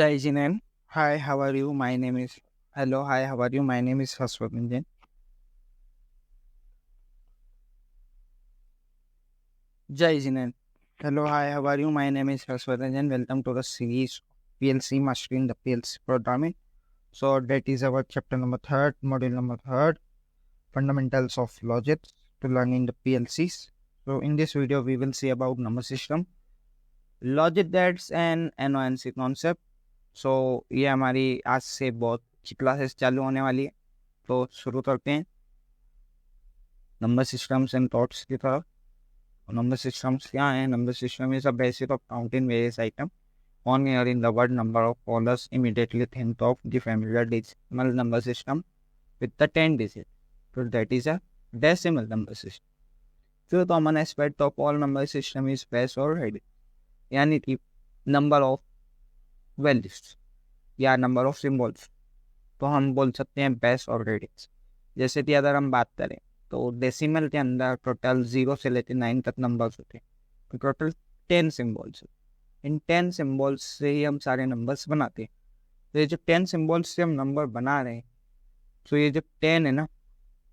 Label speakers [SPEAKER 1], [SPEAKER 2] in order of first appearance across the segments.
[SPEAKER 1] Jai Jinan. Hi, how are you? My name is. Hello, hi, how are you? My name is Haswatanjan. Jai Jinan. Hello, hi, how are you? My name is Haswatanjan. Welcome to the series PLC Mastering the PLC Programming. So, that is our chapter number third, module number third, Fundamentals of Logic to learning the PLCs. So, in this video, we will see about number system. Logic, that's an annoyancy concept. सो ये हमारी आज से बहुत अच्छी classes चालू होने वाली है। तो शुरू करते हैं नंबर सिस्टम्स एंड थॉट्स की तरफ। नंबर सिस्टम्स क्या है? Number system is a basis of counting various item on air in the word number of callers immediately think of the familiar decimal number system with the 10 digit, तो that is a decimal number system. फिर common aspect of all number system is base और head, यानी कि number of values या number of symbols, तो हम बोल सकते हैं बेस और रेडियस। जैसे कि अगर हम बात करें तो डेसिमल के अंदर टोटल 0 से लेकर 9 तक नंबर्स होते हैं, तो टोटल 10 सिम्बल्स। इन 10 सिम्बल्स से ही हम सारे नंबर्स बनाते हैं। तो ये जो 10 सिम्बल्स से हम नंबर बना रहे हैं, तो ये जो 10 है ना,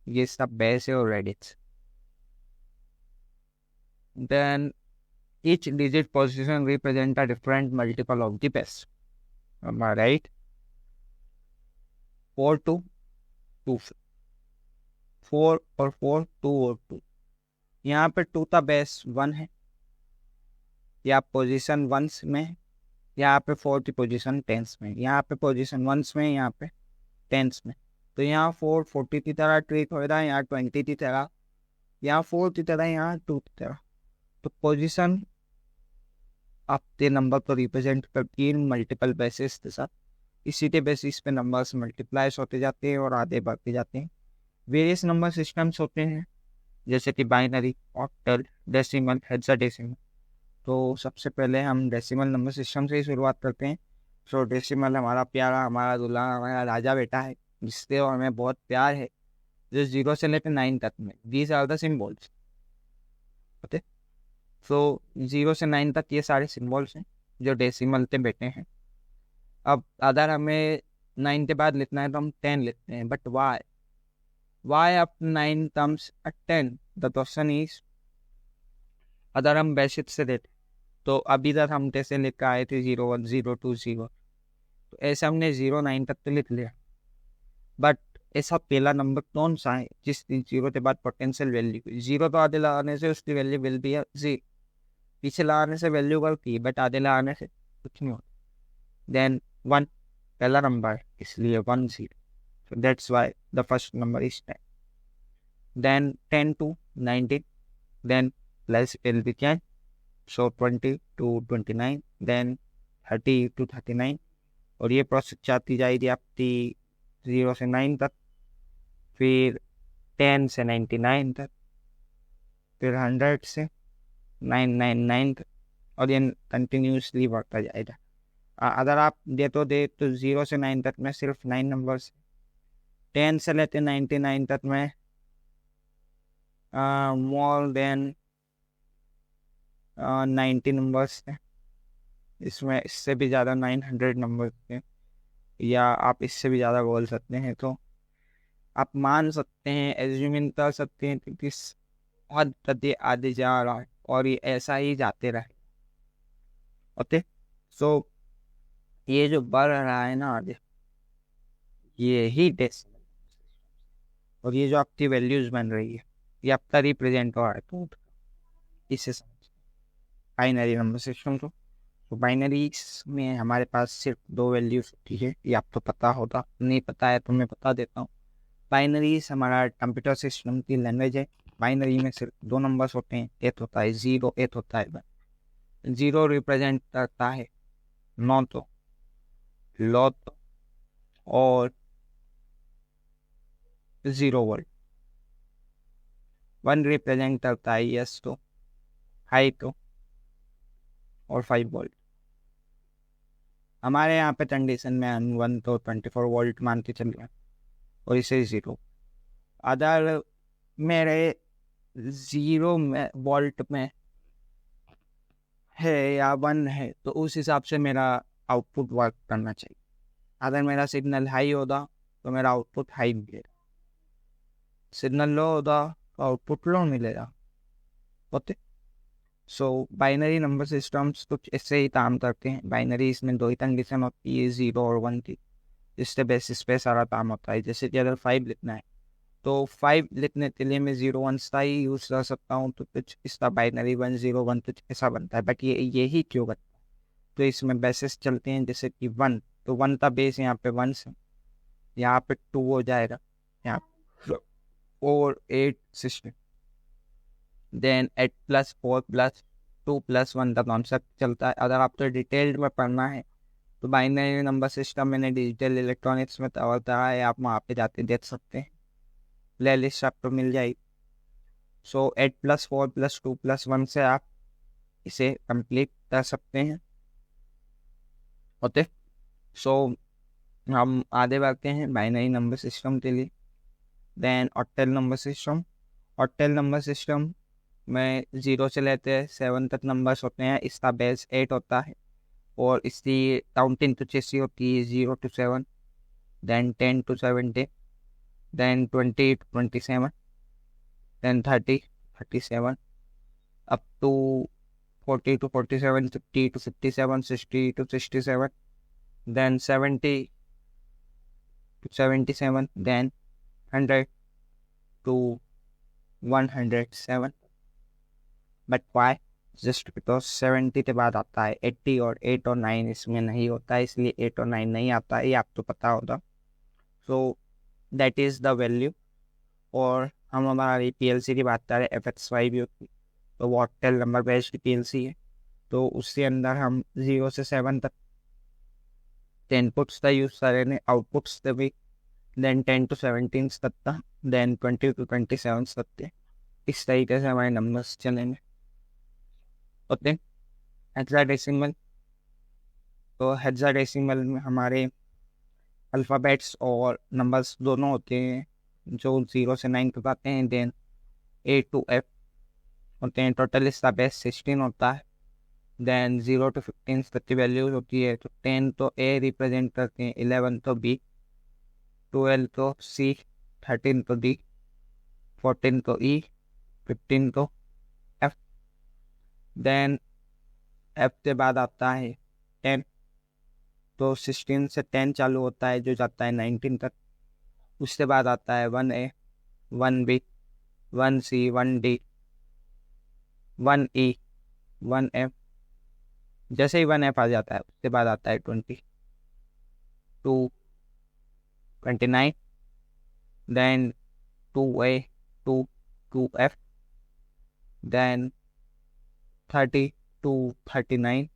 [SPEAKER 1] ये सब बेस है और radius. Then each digit position represent a different multiple of the base. Am I right? 4 2 2 4 और 4 2 और 2। यहाँ पे 2 का बेस 1 है, या पोजीशन 1 में, यहाँ पे 4 की पोजीशन 10 में, यहाँ पे पोजीशन 1 में, यहाँ पे 10 में। तो यहाँ 4 40 की तरह ट्रीट हो रहा है, यहाँ 20 की तरह, यहाँ 4 की तरह, यहाँ 2 की तरह। तो पोजीशन आपके नंबर को रिप्रेजेंट करती है मल्टीपल बेसिस के साथ। इसी के बेसिस पे नंबर्स मल्टीप्लाइज होते जाते हैं और आगे बढ़ते जाते हैं। वेरियस नंबर सिस्टम्स होते हैं जैसे कि बाइनरी, ऑक्टल, डेसिमल, हेक्साडेसिमल। तो सबसे पहले हम डेसिमल नंबर सिस्टम से ही शुरुआत करते हैं। सो डेसिमल हमारा प्यारा, हमारा दूल्हा, हमारा राजा बेटा है, जिससे हमें बहुत प्यार है। जो 0 से लेकर 9 तक में, these are the symbols. Okay, so 0 से 9 तक ये सारे सिम्बल्स हैं जो डेसिमल पे बैठे हैं। अब अगर हमें 9 के बाद लिखना है तो हम 10 लिखते हैं, but why up 9 comes a 10? The question is, अगर हम बेसिक से देते तो अभी तक हम कैसे लिख के आए थे 0 1 0 2 0, तो ऐसे हमने 0 9 तक तो लिख लिया। बट ऐसा पहला नंबर कौन सा है जिस 0 के बाद पोटेंशियल वैल्यू, 0 तो आधे लगाने से उसकी वैल्यू विल बी जी, पीछे लगाने से वैल्यू बढ़ती, बट आधे लगाने से कुछ नहीं होता। देन 1 पहला नंबर, इसलिए 1 0, so that's why the first number is 10. Then 10 to 19, then plus will be 10, so 20 to 29, then 30 to 39, और ये प्रोसेस जाती जाएगी आपकी 0 से 9 तक, फिर 10 से 99 तक, फिर 100 से 999 तक, और ये कंटिन्यूसली बढ़ता जाएगा। अगर आप दे तो 0 से 9 तक में सिर्फ 9 नंबर्स, 10 से लेते 99 तक में मोर देन 90 नंबर्स थे। इसमें इससे भी ज़्यादा 900 नंबर थे, या आप इससे भी ज़्यादा बोल सकते हैं। तो आप मान सकते हैं, एज्यूमिंग कर सकते हैं कि बहुत गति आगे जा रहा है और ये ऐसा ही जाते रहे। ओके, सो ये जो बढ़ रहा है ना आगे, ये ही डेसिमल, और ये जो आपकी वैल्यूज बन रही है, ये आपका रिप्रेजेंट हो रहा है। तो इसे समझ बाइनरी नंबर सिस्टम को। तो बाइनरीज में हमारे पास सिर्फ 2 वैल्यूज होती है, ये आपको पता होगा, नहीं पता है तो मैं बता देता हूँ। बाइनरीज हमारा कंप्यूटर सिस्टम की लैंग्वेज है। बाइनरी में सिर्फ 2 नंबर्स होते हैं, एक होता है 0, एक होता है 1। 0 रिप्रेजेंट करता है नॉट, लॉट और 0 वोल्ट। 1 रिप्रेजेंट करता है यस तो, हाई तो, और 5 वोल्ट। हमारे यहाँ पे कंडीशन में हम 1 तो 24 वोल्ट मान के चल रहे हैं, और इसे 0। अगर मेरे 0 में वोल्ट में है या 1 है, तो उस हिसाब से मेरा आउटपुट वर्क करना चाहिए। अगर मेरा सिग्नल हाई होगा तो मेरा आउटपुट हाई मिलेगा, सिग्नल लो होगा तो आउटपुट लो मिलेगा। ओके, सो बाइनरी नंबर सिस्टम्स कुछ इससे ही काम करते हैं। बाइनरी इसमें दो ही कंडीशन होती है, 0 और 1 की, जिसके बेसिस पे सारा काम होता है। जैसे कि अगर 5 लिखना है तो 5 लिखने के लिए मैं 0 1 का ही यूज़ कर सकता हूँ, तो कुछ इसका बाइनरी 1 0 1 कुछ ऐसा बनता है। बट ये ही क्यों बनता है, तो इसमें बेसिस चलते हैं। जैसे कि 1, तो 1 का बेस यहाँ पे 1 से, यहाँ पे 2 हो जाएगा, यहाँ 4 8 16, देन 8 + 4 + 2 + 1 का कॉन्सेप्ट चलता है। अगर आपको डिटेल्ड में पढ़ना है तो बाइनरी नंबर सिस्टम मैंने डिजिटल इलेक्ट्रॉनिक्स में कवर करा है, आप वहाँ पे जाके देख सकते हैं, प्ले लिस्ट आपको मिल जाएगी। सो 8 + 4 + 2 + 1 से आप इसे कंप्लीट कर सकते हैं। ओके, सो हम आगे बढ़ते हैं बाइनरी नंबर सिस्टम के लिए। Then octal number system. Octal number system में 0 से लेते हैं 7 तक नंबर्स होते हैं, इसका बेस 8 होता है और इसकी काउंटिंग कुछ ऐसी होती है, 0 to 7, then 10 to 70, then 20 to 27, then 30 37, up to 40 to 47, 50 to 57, 60 to 67, then 70 to 77, then 100 to 107. But why? Just because 70 के बाद आता है 80 और 8 और 9 इसमें नहीं होता है, इसलिए 8 और 9 नहीं आता है, ये आपको पता होगा। So that is the value. और हम हमारी PLC की बात करें, FX5 की, तो वो ऑक्टल नंबर बेस्ड PLC है, तो उसके अंदर हम 0 से 7 तक 10 पुट्स का यूज़ करेंगे, आउटपुट्स के भी, देन 10 to 17 तक का, देन 20 to 27 तक के, इस तरीके से हमारे नंबर्स चलेंगे। Okay, hexadecimal. तो हेक्साडेसिमल में हमारे अल्फ़ाबेट्स और नंबर्स दोनों होते हैं, जो 0 से 9 तक आते हैं, देन A to F होते हैं। टोटल इसका बेस 16 होता है। देन 0 to 15 तक की वैल्यूज होती है, तो 10 तो A रिप्रेजेंट करते हैं, 11 तो B, 12 तो C, 13 तो D, 14 तो E, 15 तो F। देन F के बाद आता है 10, तो 16 से 10 चालू होता है जो जाता है 19 तक। उसके बाद आता है 1A, 1B, 1C, 1D, 1E, 1F। जैसे ही 1F आ जाता है उसके बाद आता है 20 to 29, then 2A to 2F, then 30 to 39,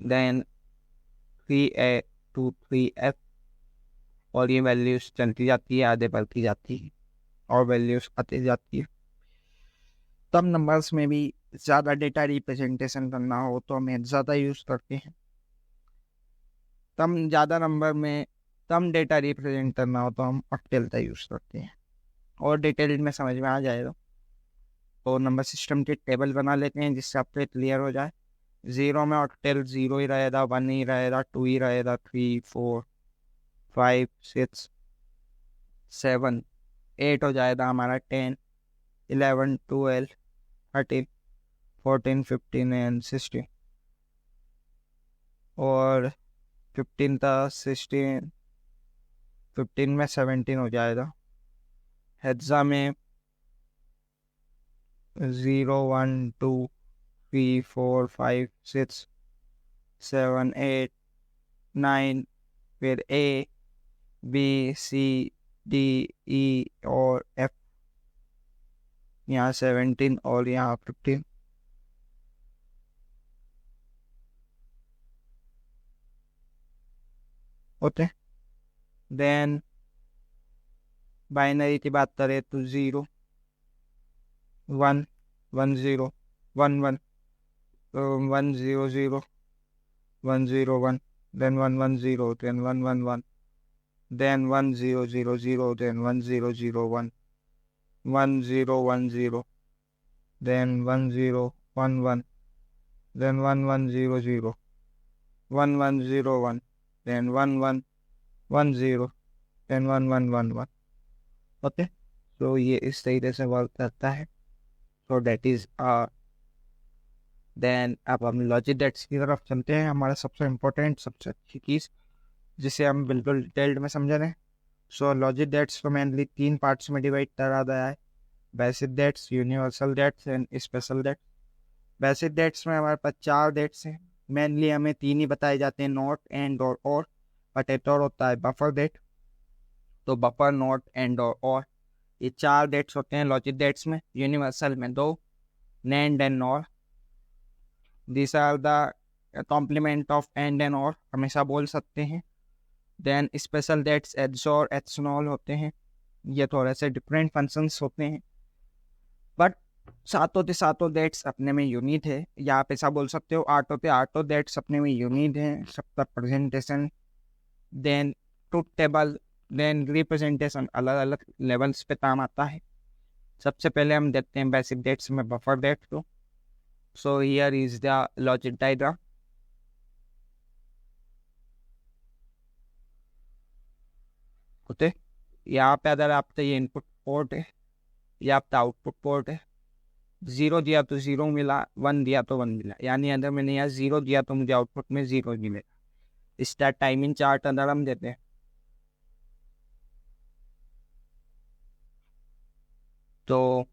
[SPEAKER 1] then 3A to 3F। और ये वैल्यूज चलती जाती है, आगे बढ़ती जाती है और वैल्यूज आती जाती है। तब नंबर्स में भी ज़्यादा डेटा रिप्रेजेंटेशन करना हो तो हम ज़्यादा यूज़ करते हैं, तब ज़्यादा नंबर में कम डेटा रिप्रेजेंट करना हो तो हम ऑक्टल का यूज़ करते हैं। और डिटेल में समझ में आ जाएगा तो नंबर सिस्टम के टेबल बना लेते हैं जिससे आपको क्लियर हो जाए। 0 में ऑक्टल 0 ही रहेगा, 1 ही रहेगा, 2 ही रहेगा, 3 4 5 6 7 8 हो जाएगा हमारा, 10 11 12 13 14 15 एंड 16। और 15 था 16, 15 में 17 हो जाएगा। हेक्सा में 0 1 2 3 4 5 6 7 8 9, फिर A B C D E और F, यहाँ 17 और यहाँ 15। ओके, देन बाइनरी की बात करें तो 0 1 1 0 1 1 1 0 0 1 0 1, then 1 1 0, then 1 1 1, then 1 0 0 0, then 1 0 0 1, 1 0 1 0, then 1 0 1 1, then 1 1 0 0, 1101, then 1110, then 1111. Okay, तो ये इस तरीके से वर्क करता है. सो दैट इज देन अब हम लॉजिक डेट्स की तरफ चलते हैं. हमारा सबसे इम्पोर्टेंट, सबसे अच्छी चीज़ जिसे हम बिल्कुल डिटेल्ड में समझ रहे हैं. सो लॉजिक डेट्स को मेनली 3 पार्ट्स में डिवाइड करा गया है: basic gates, universal gates and special gates. Basic gates में हमारे पास 4 डेट्स हैं. मेनली हमें 3 ही बताए जाते हैं: नॉट, एंड और. बट एक और होता है बफर डेट. तो बफर, नॉट, एंड और ये 4 डेट्स होते हैं लॉजिक डेट्स में. यूनिवर्सल में 2, NAND and NOR. This are the complement of AND and OR, हमेशा बोल सकते हैं. Then special gates XOR, XNOR होते हैं. ये थोड़े से डिफरेंट फंक्शंस होते हैं, बट सातों डेट्स अपने में यूनिक है. या आप ऐसा बोल सकते हो आठों डेट्स अपने में यूनिक हैं. सबका presentation, then truth table, then representation अलग अलग लेवल्स पे काम आता है. सबसे पहले हम देखते हैं बेसिक डेट्स में बफर डेट को. So here is the logic diagram. Okay, यहाँ पे अगर आपका ये इनपुट पोर्ट है, ये आपका आउटपुट पोर्ट है. 0 दिया तो 0 मिला, 1 दिया तो 1 मिला. यानी अगर मैंने यहाँ 0 दिया तो मुझे आउटपुट में 0 मिलेगा. इसका टाइमिंग चार्ट अगर हम देते हैं तो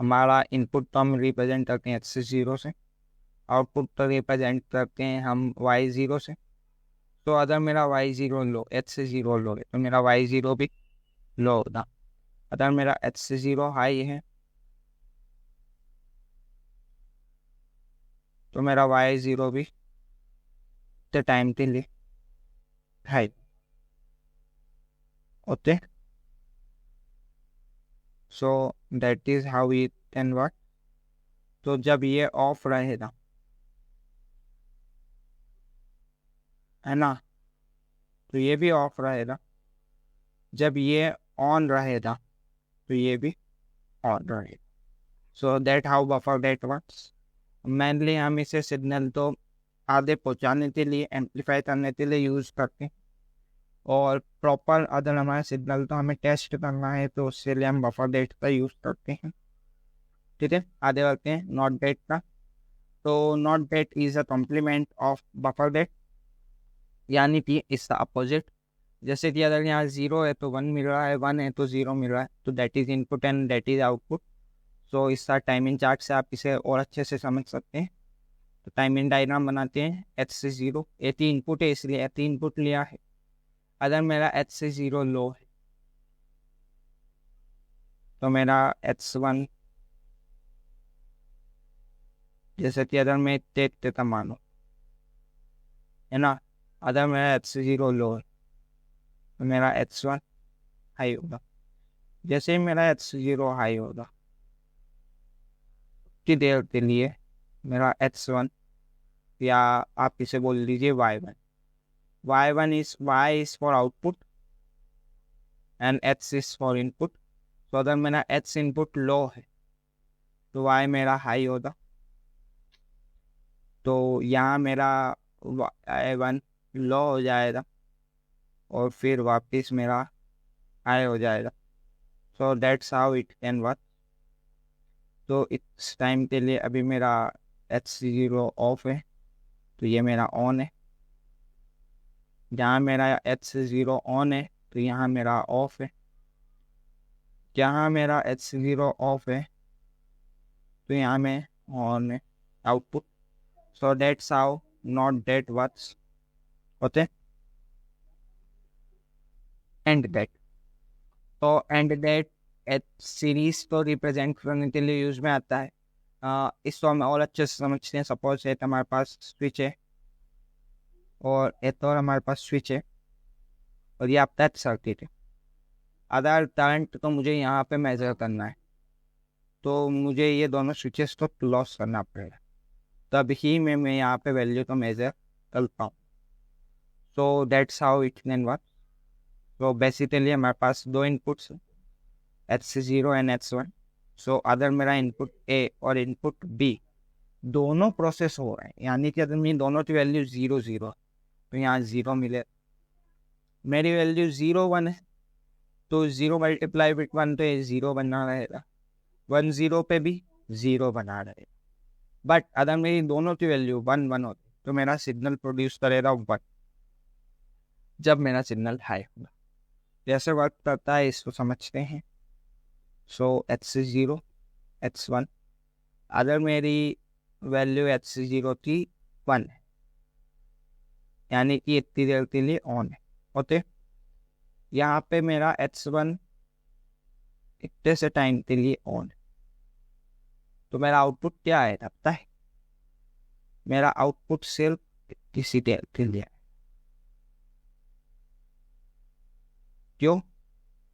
[SPEAKER 1] हमारा इनपुट तो हम रिप्रेजेंट करते हैं h से 0 से, आउटपुट तो रिप्रेजेंट करते हैं हम y 0 से. तो अगर मेरा y 0 लो, h से 0 लो है, तो मेरा y 0 भी लो होगा. अगर मेरा h से 0 हाई है तो मेरा y 0 भी the टाइम के लिए high. Okay, so that is how it can work. तो जब ये ऑफ रहेगा, है ना, तो ये भी ऑफ रहेगा. जब ये ऑन रहेगा तो ये भी ऑन रहेगा. So that how buffer gate works. Mainly हम इसे सिग्नल तो आगे पहुंचाने के लिए, एम्पलीफाई करने के लिए यूज़ करते हैं. और प्रॉपर अगर हमारा सिग्नल तो हमें टेस्ट करना है तो उसके लिए हम बफर डेट का यूज़ करते हैं. ठीक है, आगे बढ़ते हैं नॉट डेट का. तो NOT gate is a complement of buffer gate, यानी कि इसका अपोजिट. जैसे कि अगर यहाँ 0 है तो 1 मिल रहा है, 1 है तो 0 मिल रहा है. तो that is input and that is output. So इसका टाइमिंग चार्ट से आप इसे और अच्छे से समझ सकते हैं. तो टाइमिंग डायग्राम बनाते हैं. h से 0, h इनपुट है इसलिए h इनपुट लिया है. अगर मेरा h से 0 लो है तो मेरा h1, जैसे कि अगर मैं टेक देता मानो, है ना, अगर मेरा h से 0 लो है तो मेरा h1 हाई होगा. जैसे ही मेरा h से 0 हाई होगा, उतनी देर के लिए मेरा h1, या आप इसे बोल लीजिए y1. y is for output and h is for input. तो अगर मेरा h इनपुट लो है तो y मेरा हाई होगा. तो यहाँ मेरा y1 लो हो जाएगा और फिर वापस मेरा हाई हो जाएगा. सो that's how it can work. तो इस टाइम के लिए अभी मेरा h0 ऑफ है, तो ये मेरा ऑन है. जहाँ मेरा h0 ऑन है तो यहाँ मेरा ऑफ है. जहाँ मेरा h0 ऑफ है तो यहाँ में ऑन है output. So that's how NOT gate works. Okay, AND gate. तो एंड डेट एच सीरीज को रिप्रेजेंट करने के लिए यूज में आता है. इसको हम और अच्छे से समझते हैं. सपोज है हमारे पास स्विच है और एक और हमारे पास स्विच है और ये आपका सर्किट है. आधार करंट तो मुझे यहाँ पे मेजर करना है, तो मुझे ये दोनों स्विचेस को क्लोज करना पड़ेगा, तब ही मैं यहाँ पे वैल्यू को मेजर कर पाऊँ. सो that's how it can work. तो बेसिकली हमारे पास 2 इनपुट्स, h0 एंड h1. सो अगर मेरा इनपुट A और इनपुट B दोनों प्रोसेस हो रहे हैं, यानी कि अगर मेरी दोनों की वैल्यू 0 0 तो यहाँ 0 मिले। मेरी वैल्यू 0 1 है तो 0 मल्टीप्लाई विथ 1 तो ये 0 बना रहेगा, 1 0 पे भी 0 बना रहेगा। बट अगर मेरी दोनों की वैल्यू 1 1 होती तो मेरा सिग्नल प्रोड्यूस करेगा 1 जब मेरा सिग्नल हाई होगा। जैसे वर्क करता है इसको समझते हैं। सो h0 h1, अगर मेरी वैल्यू h0 की 1 है यानी कि इतनी देर के लिए ऑन है ओके, यहाँ पे मेरा h1 इतने से टाइम के लिए ऑन है, तो मेरा आउटपुट क्या है पता है? मेरा आउटपुट सिर्फ किसी देर के लिए है। क्यों?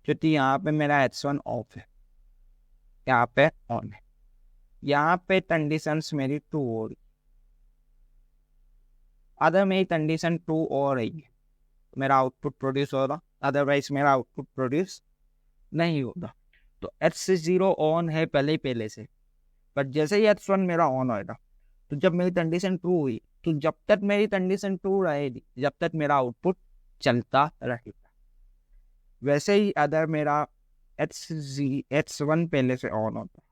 [SPEAKER 1] क्योंकि यहाँ पे मेरा h1 ऑफ है, यहाँ पे ऑन है। यहाँ पे कंडीशंस मेरी ट्रू हो रही, अगर मेरी कंडीशन ट्रू हो रही है मेरा आउटपुट प्रोड्यूस होगा, अदरवाइज मेरा आउटपुट प्रोड्यूस नहीं होगा। तो h0 ऑन है पहले से, पर जैसे ही h1 मेरा ऑन होएगा तो जब मेरी कंडीशन ट्रू हुई तो जब तक मेरी कंडीशन ट्रू रहेगी जब तक मेरा आउटपुट चलता रहेगा। वैसे ही अगर मेरा h1 पहले से ऑन होता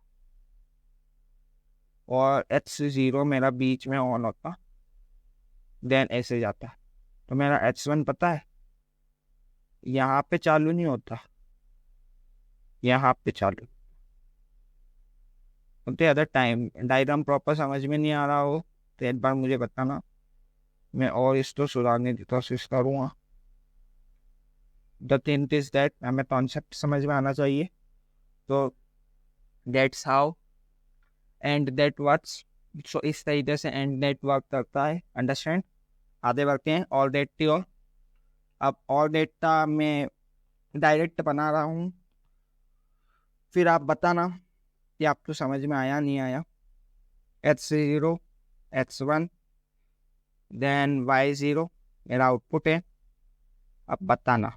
[SPEAKER 1] और h0 मेरा बीच में ऑन होता देन ऐसे जाता, तो मेरा h1 पता है यहाँ पे चालू नहीं होता, यहाँ पे चालू होते। अदर टाइम डायग्राम प्रॉपर समझ में नहीं आ रहा हो तो एक बार मुझे बताना, मैं और इसको सुधारने की कोशिश करूँगा। द थिंग इज दैट हमें कॉन्सेप्ट समझ में आना चाहिए। तो that's how and that works. So इस तरीके से एंड दैट वर्क करता है, अंडरस्टैंड? आगे बढ़ते हैं और डेट की ओर। अब और डेट का मैं डायरेक्ट बना रहा हूँ, फिर आप बताना कि आपको समझ में आया नहीं आया। h0 h1 देन y0 मेरा आउटपुट है, अब बताना।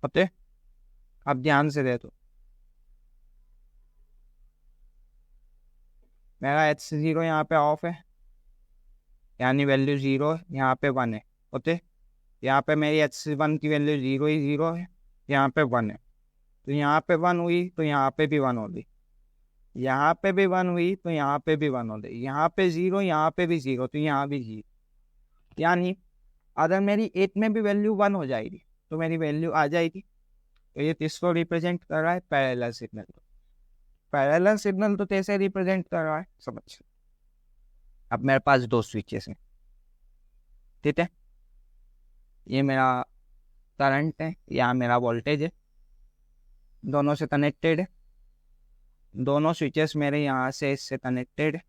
[SPEAKER 1] पते अब ध्यान से दे, तो मेरा h0 यहाँ पे ऑफ है यानी वैल्यू 0 है, यहाँ पे 1 है ओके। यहाँ पे मेरी h1 की वैल्यू 0 ही 0 है, यहाँ पे 1 है, तो यहाँ पे 1 हुई तो यहाँ पे भी 1 होगी, यहाँ पे भी 1 हुई तो यहाँ पे भी 1 होगी, यहाँ पे 0 यहाँ पे भी 0 तो यहाँ भी 0। यानी अगर मेरी 8 में भी वैल्यू 1 हो जाएगी तो मेरी वैल्यू आ जाएगी। तो ये किसको रिप्रेजेंट कर रहा है? Parallel signal. पैरेलल सिग्नल तो कैसे रिप्रेजेंट कर रहा है समझ। अब मेरे पास दो स्विचेस हैं, ठीक है? ये मेरा करंट है, यहाँ मेरा वोल्टेज है, दोनों से कनेक्टेड है। दोनों स्विचेस मेरे यहाँ से इससे कनेक्टेड है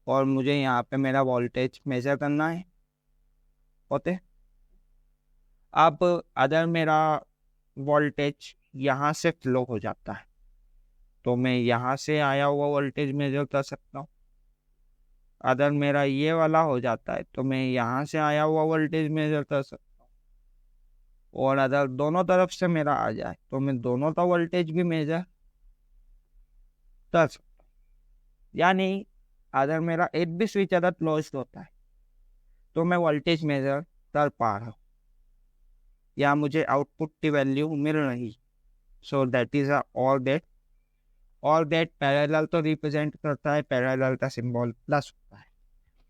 [SPEAKER 1] और मुझे यहाँ पे मेरा वोल्टेज मेजर करना है ओके। अब अगर मेरा वोल्टेज यहाँ से फ्लो हो जाता है तो मैं यहाँ से आया हुआ वोल्टेज मेजर कर सकता हूँ। अगर मेरा ये वाला हो जाता है तो मैं यहाँ से आया हुआ वोल्टेज मेजर कर सकता हूँ, और अगर दोनों तरफ से मेरा आ जाए तो मैं दोनों का वोल्टेज भी मेजर कर सकता हूँ। यानी अगर मेरा एक भी स्विच अगर क्लोज होता है तो मैं वोल्टेज मेजर कर पा रहा हूँ या मुझे आउटपुट की वैल्यू मिल रही। सो दैट इज ऑल दैट। और दैट पैरेलल तो रिप्रेजेंट करता है, पैरेलल का सिंबल प्लस होता है।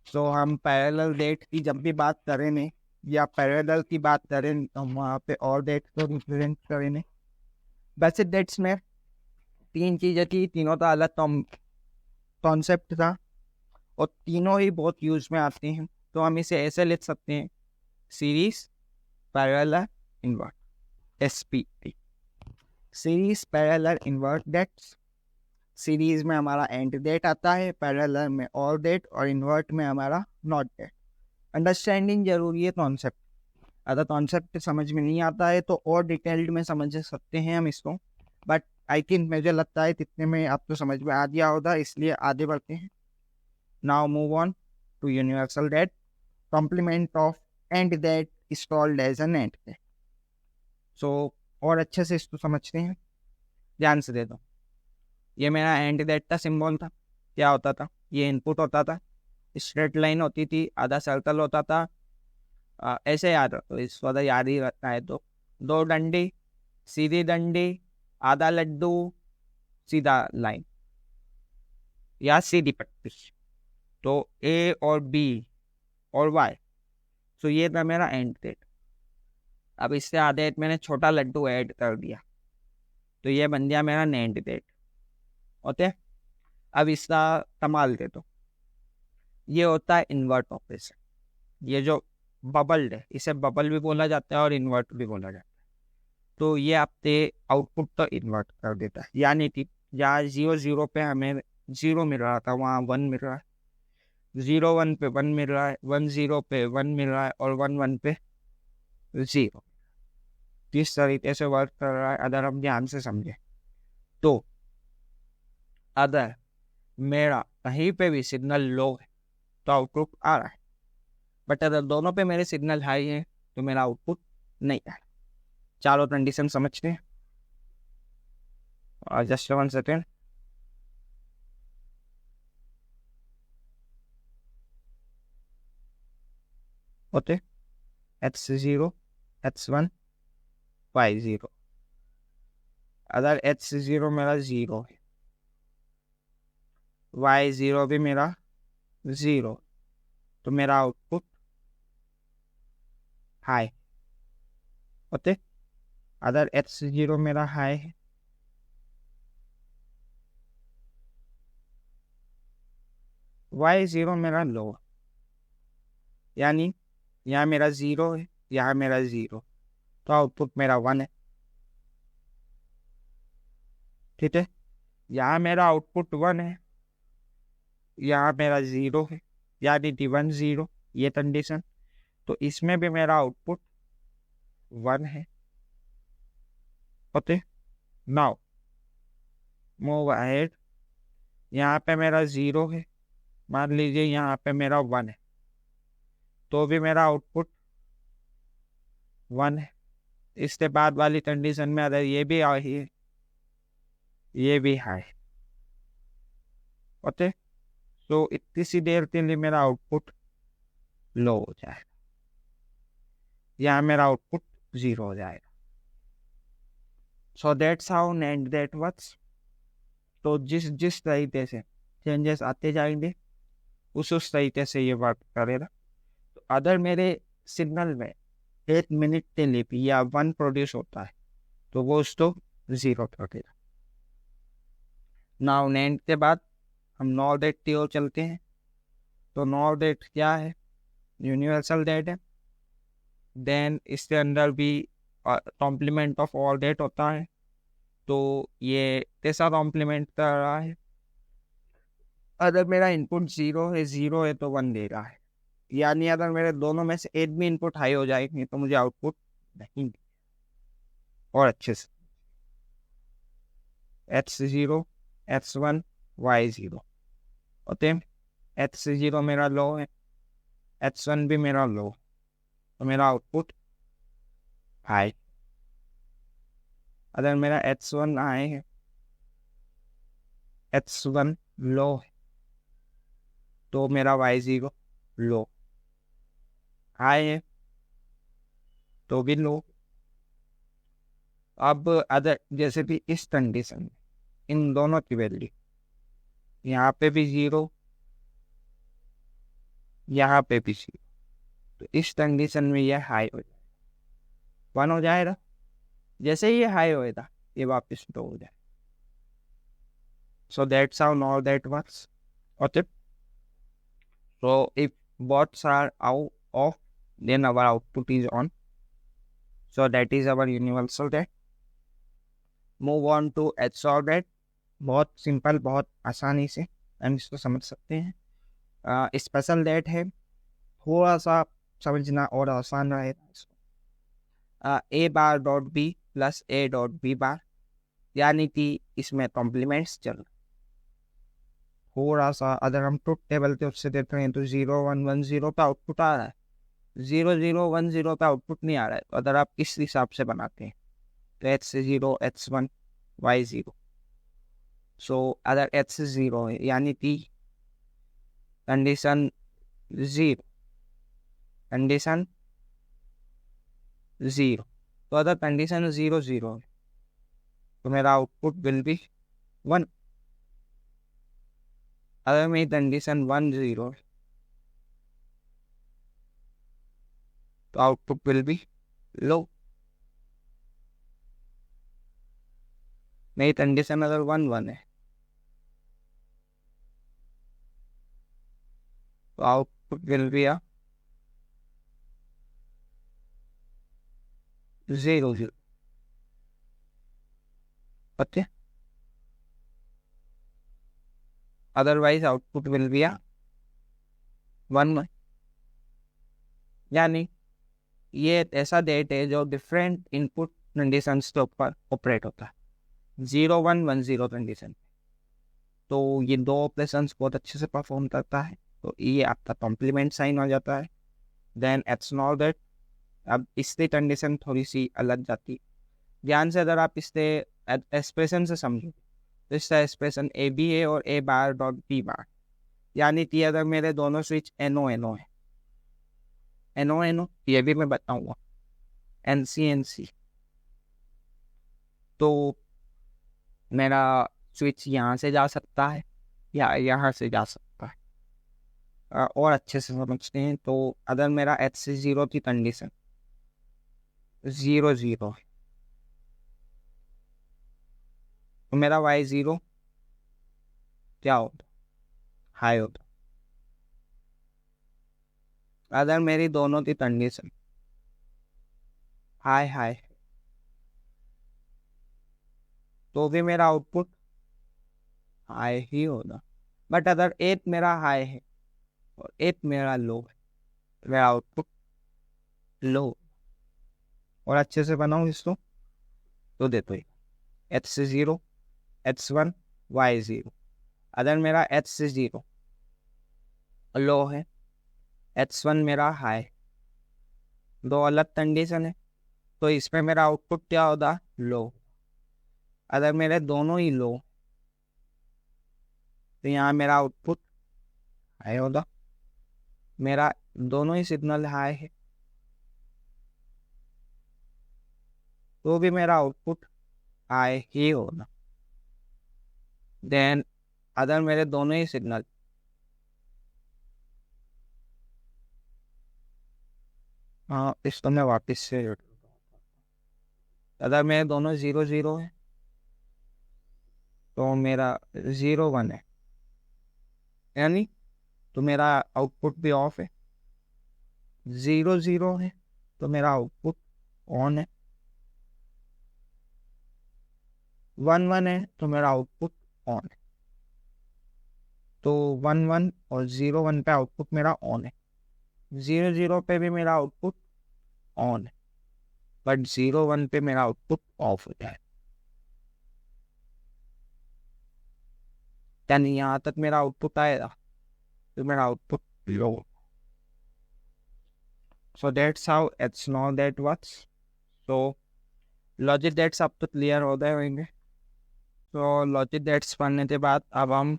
[SPEAKER 1] सो हम पैरेलल डेट की जब भी बात करें या पैरेलल की बात करें तो वहाँ पे और डेट को रिप्रेजेंट करें। वैसे डेट्स में तीन चीज़ें थी, तीनों का अलग कॉन्सेप्ट था और तीनों ही बहुत यूज में आते हैं। तो हम इसे ऐसे लिख सकते हैं, series parallel invert, SPI, series parallel invert. That's series में हमारा एंड डेट आता है, पैरेलल में और डेट और इन्वर्ट में हमारा नॉट डेट। अंडरस्टैंडिंग जरूरी है कॉन्सेप्ट। अगर कॉन्सेप्ट समझ में नहीं आता है तो और डिटेल्ड में समझ सकते हैं हम इसको, बट आई थिंक मुझे लगता है कितने में आपको समझ में आ गया होगा, इसलिए आगे बढ़ते हैं। Now move on to universal gate. Complement of AND gate is called as NAND gate. So और अच्छे से इसको समझते हैं, ध्यान से दे दो। ये मेरा एंड डेट का सिंबल था। क्या होता था? ये इनपुट होता था, स्ट्रेट लाइन होती थी, आधा सर्कल होता था, ऐसे याद रखो, इस वजह याद ही रखना है तो। दो डंडी, सीधी डंडी, आधा लड्डू, सीधा लाइन या सीधी पट्टी। तो ए और बी और वाई, तो ये था मेरा एंड डेट। अब इससे आधे मैंने छोटा लड्डू ऐड कर दिया, तो ये बन गया मेरा नेंड डेट। ओके, अब इसका कमाल दे दो। ये होता है इन्वर्ट ऑपरेशन। ये जो बबल है, इसे बबल भी बोला जाता है और इन्वर्ट भी बोला जाता है। तो ये आपके आउटपुट तो इन्वर्ट कर देता है, यानी कि जहाँ 0 0 पे हमें 0 मिल रहा था वहाँ 1 मिल रहा है, 0 1 पे 1 मिल रहा है, 1 0 पे 1 मिल रहा है और 1 1 पे 0। किस तरीके से वर्क कर रहा है अगर हम ध्यान से समझे तो, अगर मेरा कहीं पे भी सिग्नल लो है तो आउटपुट आ रहा है, बट अगर दोनों पे मेरे सिग्नल हाई है तो मेरा आउटपुट नहीं आ रहा। चारों कंडीशन समझते हैं। Just 1 second. Okay, x0 x1 y0। अगर x0 मेरा 0 है, y0 भी मेरा 0, तो मेरा आउटपुट हाई। ओके, अगर x0 मेरा हाई है, y0 मेरा लो, यानी यहाँ मेरा 0 है, यहाँ मेरा 0, तो आउटपुट मेरा 1 है। ठीक है, यहाँ मेरा आउटपुट 1 है, यहाँ मेरा 0 है, यानी कि 1 0, ये कंडीशन। तो इसमें भी मेरा आउटपुट 1 है। Okay, now move ahead. यहाँ पे मेरा 0 है, मान लीजिए यहाँ पे मेरा 1 है, तो भी मेरा आउटपुट 1 है। इसके बाद वाली कंडीशन में अगर ये भी हाई है, ये भी हाई। ओके, तो इतनी सी देर के लिए मेरा आउटपुट लो हो जाएगा, यहाँ मेरा आउटपुट 0 हो जाएगा। सो that's how and that works. तो जिस तरीके से चेंजेस आते जाएंगे उस तरीके से ये वर्क करेगा। तो अगर मेरे सिग्नल में 1 मिनट के लिए भी या 1 प्रोड्यूस होता है तो वो उसको 0 कर देगा। नाउ नेंड के बाद हम नॉर डेट की ओर चलते हैं। तो नॉर डेट क्या है? यूनिवर्सल डेट है। देन इसके अंदर भी कॉम्प्लीमेंट ऑफ ऑल डेट होता है। तो ये कैसा कॉम्प्लीमेंट कर रहा है? अगर मेरा इनपुट 0 है तो 1 दे रहा है, यानी अगर मेरे दोनों में से एक भी इनपुट हाई हो जाएगी तो मुझे आउटपुट नहीं दे। और अच्छे से x0 x1 y0 okay, x0 मेरा लो है, x1 भी मेरा लो, तो मेरा आउटपुट हाई। अगर मेरा x1 हाई है, x1 लो है, तो मेरा y0 लो, हाई है तो भी लो। अब अदर जैसे भी इस कंडीशन में इन दोनों की वैल्यू, यहाँ पे भी 0, यहाँ पे भी 0, तो इस कंडीशन में यह हाई हो जाएगा, 1 हो जाएगा। जैसे ही ये हाई होएगा ये वापस लो हो जाएगा। सो that's how nor that works. Okay, so if bots are out off, then our output is on. So that is our universal DAT. Move on to XOR DAT. बहुत सिंपल, बहुत आसानी से हम इसको समझ सकते हैं। स्पेशल दैट है, थोड़ा सा समझना और आसान रहेगा इसको। A bar dot B plus A dot B bar, यानी कि इसमें कॉम्प्लीमेंट्स चल रहे। थोड़ा सा अगर हम ट्रुथ टेबल के उससे देख रहे हैं तो 0 1 1 0 पे आउटपुट आ रहा है, 0 0 1 0 पे आउटपुट नहीं आ रहा है। तो अगर आप किस हिसाब से बनाते हैं तो x 0 x 1 y 0। सो अगर x 0 है यानी कि कंडीशन 0, कंडीशन 0, तो अगर कंडीशन 0 0 है तो मेरा आउटपुट विल बी 1। अगर मेरी कंडीशन 1 0 है तो आउटपुट विल बी लो। मेरी कंडीशन अगर 1 1 है तो output will be 0 0। Okay, otherwise output will be 1 1। यानी ये एक ऐसा डेट है जो डिफरेंट इनपुट कंडीशंस के ऊपर ऑपरेट होता है, 0 1 1 0 कंडीशन। तो ये दो ऑपरेशंस बहुत अच्छे से परफॉर्म करता है, तो ये आपका कॉम्प्लीमेंट साइन हो जाता है। देन इट्स नॉट दैट, अब इससे कंडीशन थोड़ी सी अलग जाती है। ध्यान से अगर आप इससे एक्सप्रेशन से समझो तो इसका एक्सप्रेशन ए बी है और ए बार डॉट बी बार, यानी कि अगर मेरे दोनों स्विच एनओ एनओ है, एनओ एनओ ये भी मैं बताऊंगा, एन सी एन सी, तो मेरा स्विच यहाँ से जा सकता है या यहाँ से जा सकता है। और अच्छे से समझते हैं तो अगर मेरा एच से 0 की कंडीशन 0 0 है तो मेरा वाई 0 क्या होता, हाई होता। अगर मेरी दोनों की कंडीशन हाई हाई तो भी मेरा आउटपुट हाई ही होगा। बट अगर एक मेरा हाई है और एक मेरा लो है तो मेरा आउटपुट लो। और अच्छे से बनाऊँ इसको तो देखो, एच से 0 एच 1 वाई 0। अगर मेरा एच से 0 लो है, एच 1 मेरा हाई, दो अलग कंडीशन है, तो इसमें मेरा आउटपुट क्या होगा, लो। अगर मेरे दोनों ही लो तो यहाँ मेरा आउटपुट हाई होगा। मेरा दोनों ही सिग्नल हाई है तो भी मेरा आउटपुट हाई ही होगा। देन अगर मेरे दोनों ही सिग्नल इसको मैं वापस से अगर मेरे दोनों 0 0 है तो मेरा 0 1 है, यानी तो मेरा आउटपुट भी ऑफ है। 0 0 है तो मेरा आउटपुट ऑन है। 1 1 है तो मेरा आउटपुट ऑन है। तो 1 1 और 0 1 पे आउटपुट मेरा ऑन है, 0 0 पे भी मेरा आउटपुट ऑन है, बट 0 1 पे मेरा आउटपुट ऑफ हो जाए। यानी यहाँ तक मेरा आउटपुट आएगा तो मेरा output low. So that's how it's not that works. So logic gates अब तो क्लियर हो गए होंगे। तो लॉजिक डेट्स पढ़ने के बाद अब हम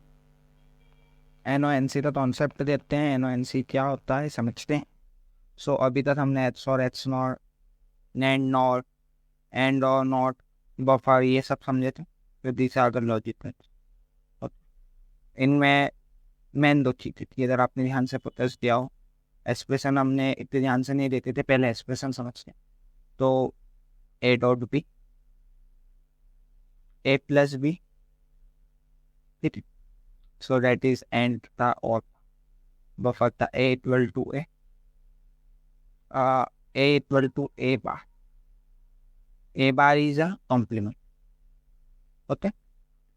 [SPEAKER 1] एन ओ एन सी का कॉन्सेप्ट देखते हैं, एन ओ एन सी क्या होता है समझते हैं। सो अभी तक हमने एच और एच NOT, NAND NOT, AND OR NOT, buffer ये सब समझे थे। फिर this are the logic gates. इनमें मेन दो चीज़ें थी, अगर आपने ध्यान से फोकस दिया हो। एक्सप्रेशन हमने इतने ध्यान से नहीं देते थे, पहले एक्सप्रेशन समझते हैं। तो A dot B, A plus B, ठीक है। सो दैट इज एंड था और बफर था A equal to A, A equal to A bar, A bar is a complement. Okay,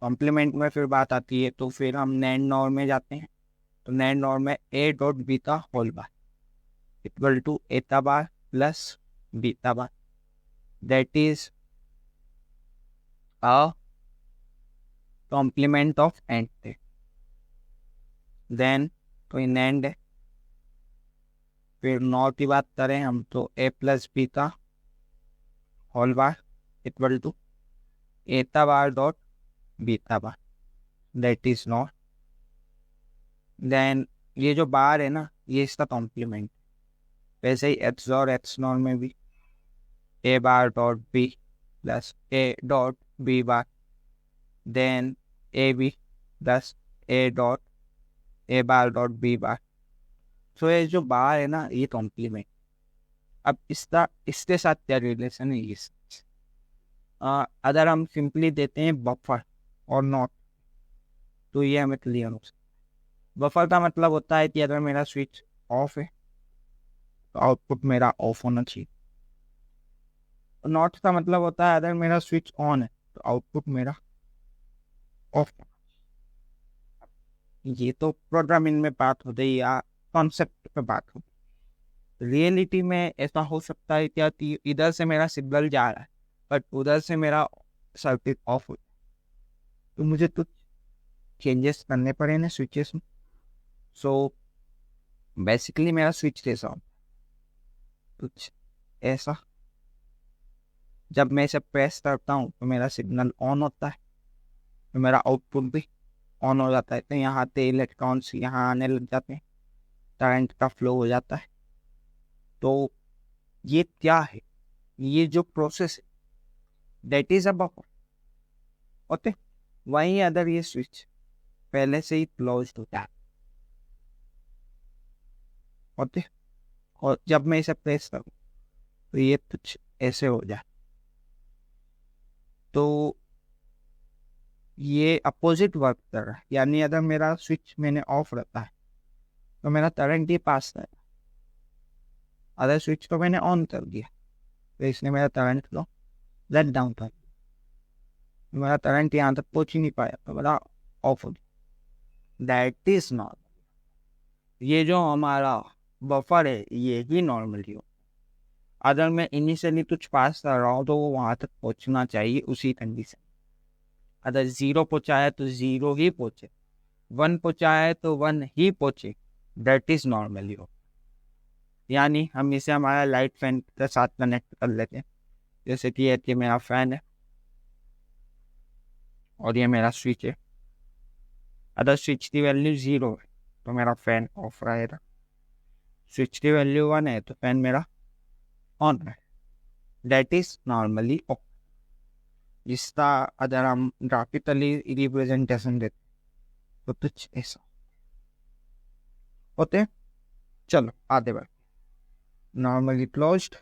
[SPEAKER 1] complement में फिर बात आती है, तो फिर हम नैंड नॉर में जाते हैं। तो नैंड नॉर में A dot B whole bar equal to Etah bar plus B bar, that is a complement of AND थे। देन कोई नैंड है, फिर नॉर की बात करें हम तो A plus B whole bar equal to Etah bar dot beta bar, that is NOR. Then ये जो बार है ना, ये इसका कॉम्प्लीमेंट। वैसे ही एक्स और एक्स नॉर में भी A bar dot B plus A dot B bar, then A B plus A dot A bar dot B bar. तो ये जो बार है ना, ये कॉम्प्लीमेंट। अब इसका इसके साथ क्या रिलेशन है ये अगर हम सिंपली देते हैं बफर और नॉट, तो ये हमें क्लियर हो सकता। बफर का मतलब होता है कि अगर मेरा स्विच ऑफ है तो आउटपुट मेरा ऑफ होना चाहिए। नॉट का मतलब होता है अगर मेरा स्विच ऑन है तो आउटपुट मेरा ऑफ। ये तो प्रोग्रामिंग में बात हो गई या कॉन्सेप्ट पे बात हो गई। रियलिटी में ऐसा हो सकता है क्या कि इधर से मेरा सिग्नल जा रहा है बट उधर से मेरा सर्किट ऑफ हो, तो मुझे कुछ चेंजेस करने पड़े ना स्विचेस में। सो बेसिकली मेरा स्विच कैसा होता है, कुछ ऐसा। जब मैं इसे प्रेस करता हूँ तो मेरा सिग्नल ऑन होता है, तो मेरा आउटपुट भी ऑन हो जाता है। तो यहाँ से इलेक्ट्रॉन्स यहाँ आने लग जाते हैं, करंट का फ्लो हो जाता है। तो ये क्या है, ये जो प्रोसेस है that is a buffer. Okay, वहीं अगर ये स्विच पहले से ही क्लोज होता है, ओके, और जब मैं इसे प्रेस करूँ तो ये कुछ ऐसे हो जाए, तो ये अपोजिट वर्क कर रहा है। यानी अगर मेरा स्विच मैंने ऑफ रखा है तो मेरा करंट ही पास है, अगर स्विच को मैंने ऑन कर दिया तो इसने मेरा करंट फ्लो लेट डाउन कर दिया, मेरा करंट यहाँ तक पहुँच ही नहीं पाया तो मेरा ऑफ हो गया। That is normal. ये जो हमारा बफर है ये ही नॉर्मली हो। अगर मैं इनिशियली कुछ पास कर रहा हूँ तो वो वहाँ तक पहुँचना चाहिए उसी कंडीशन। अगर 0 पहुँचा है तो 0 ही पहुँचे, 1 पहुँचा है तो 1 ही पहुँचे, दैट इज नॉर्मली हो। यानी हम इसे हमारा लाइट फैन के साथ कनेक्ट कर लेते हैं। जैसे कि ये मेरा फैन है और ये मेरा स्विच है। अगर स्विच की वैल्यू 0 है तो मेरा फैन ऑफ रहेगा, स्विच की वैल्यू 1 है तो फैन मेरा ऑन है, दैट इज नॉर्मली ऑफ। जिसका अगर हम ग्राफिकली रिप्रेजेंटेशन देते तो कुछ ऐसा होते। चलो आगे बढ़। नॉर्मली क्लोज्ड